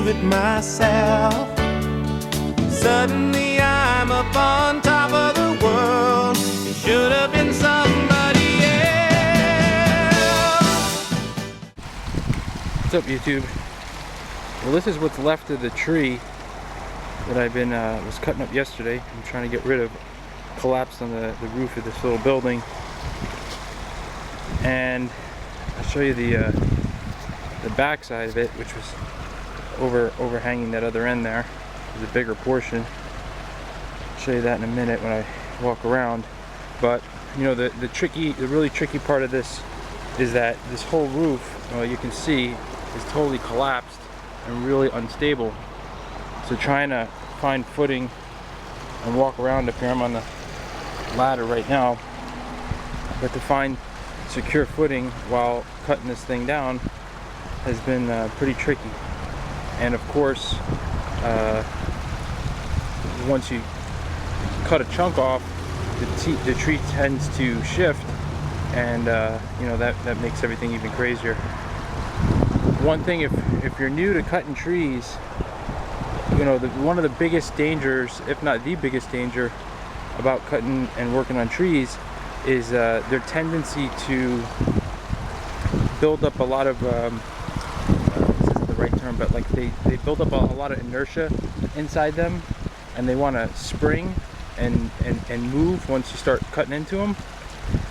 it myself. Suddenly I'm up on top of the world. It should have been somebody else. What's up, YouTube? Well, this is what's left of the tree that I've been was cutting up yesterday. I'm trying to get rid of. Collapsed on the roof of this little building, and I'll show you the back side of it, which was overhanging that other end there. There's a bigger portion. I'll show you that in a minute when I walk around. But you know, the really tricky part of this is that this whole roof, well, you can see, is totally collapsed and really unstable. So trying to find footing and walk around up here, I'm on the ladder right now, but to find secure footing while cutting this thing down has been pretty tricky. And of course, once you cut a chunk off, the tree tends to shift, and you know, that makes everything even crazier. One thing, if you're new to cutting trees, you know, one of the biggest dangers, if not the biggest danger, about cutting and working on trees is their tendency to build up a lot of this isn't the right term, but like they build up a lot of inertia inside them, and they want to spring and move once you start cutting into them.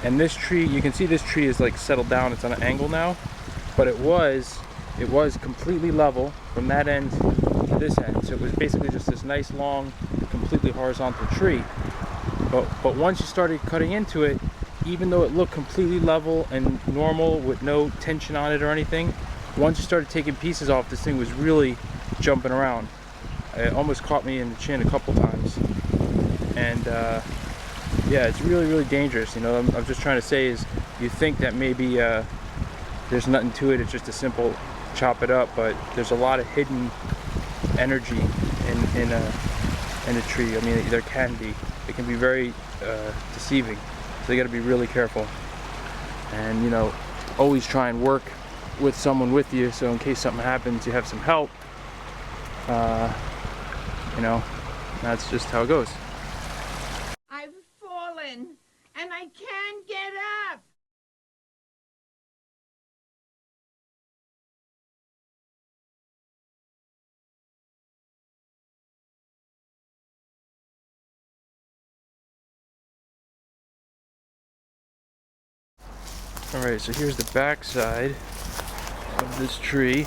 And this tree, you can see this tree is like settled down, it's on an angle now, but it was completely level from that end to this end. So it was basically just this nice long completely horizontal tree. But once you started cutting into it, even though it looked completely level and normal with no tension on it or anything, once you started taking pieces off, this thing was really jumping around. It almost caught me in the chin a couple times. And yeah, it's really dangerous. You know, I'm just trying to say is, you think that maybe there's nothing to it, it's just a simple chop it up, but there's a lot of hidden energy in a tree. I mean, there can be. It can be very deceiving, so you got to be really careful. And you know, always try and work with someone with you, so in case something happens, you have some help. You know, that's just how it goes. I've fallen and I can't get up. Alright, so here's the back side of this tree.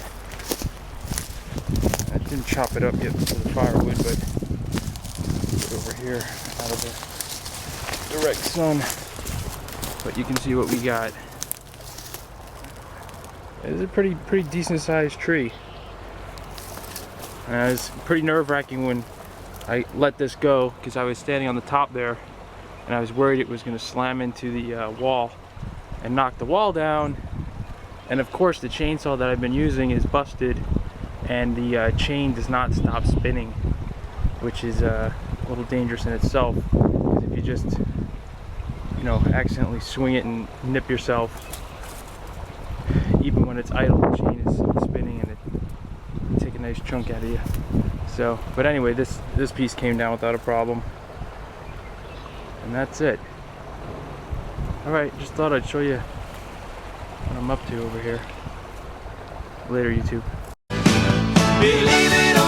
I didn't chop it up yet for the firewood, but put it over here out of the direct sun. But you can see what we got. It's a pretty decent sized tree. And it was pretty nerve-wracking when I let this go, because I was standing on the top there and I was worried it was going to slam into the wall and knock the wall down. And of course the chainsaw that I've been using is busted, and the chain does not stop spinning, which is a little dangerous in itself, because if you just, you know, accidentally swing it and nip yourself, even when it's idle, the chain is spinning and it can take a nice chunk out of you. So, but anyway, this piece came down without a problem, and that's it. Alright, just thought I'd show you what I'm up to over here. Later, YouTube. Believe it